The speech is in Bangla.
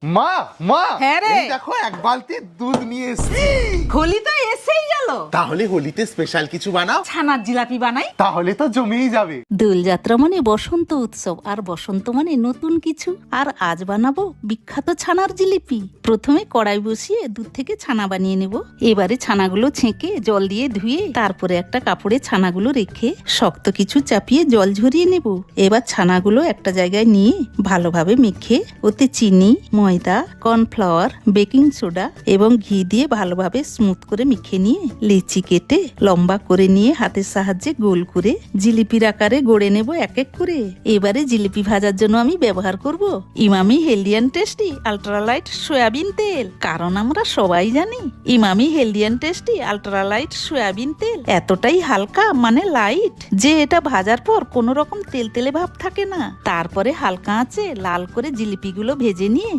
মা মা হ্যাঁ রে। এই দেখো এক বালতি দুধ নিয়ে এসেছি। হোলি তো এসেই গেল, তাহলে হোলিতে স্পেশাল কিছু বানাও, ছানার জিলাপি বানাই। তাহলে তো জমেই যাবে। দোলযাত্রা মানে বসন্ত উৎসব, আর বসন্ত মানে নতুন কিছু। আর আজ বানাবো বিখ্যাত ছানার জিলিপি। প্রথমে কড়াই বসিয়ে দুধ থেকে ছানা বানিয়ে নেব। এবারে ছানাগুলো ছেঁকে জল দিয়ে ধুয়ে তারপরে একটা কাপড়ে ছানাগুলো রেখে শক্ত কিছু চাপিয়ে জল ঝরিয়ে নেব। এবার ছানাগুলো একটা জায়গায় নিয়ে ভালোভাবে মেখে ওতে চিনি, ময়দা, কর্নফ্লাওয়ার, বেকিং সোডা এবং ঘি দিয়ে ভালোভাবে স্মুথ করে মেখে নিয়ে লেচি কেটে লম্বা করে নিয়ে হাতের সাহায্যে গোল করে জিলিপির আকারে গড়ে নেব এক এক করে। এবারে জিলিপি ভাজার জন্য আমি ব্যবহার করব Emami healthy and tasty ultralight soybean তেল। কারণ আমরা সবাই জানি Emami healthy and tasty ultralight soybean তেল এতটাই হালকা মানে লাইট যে এটা ভাজার পর কোনো রকম তেল তেলে ভাব থাকে না। তারপরে হালকা আঁচে লাল করে জিলিপিগুলো ভেজে নিয়ে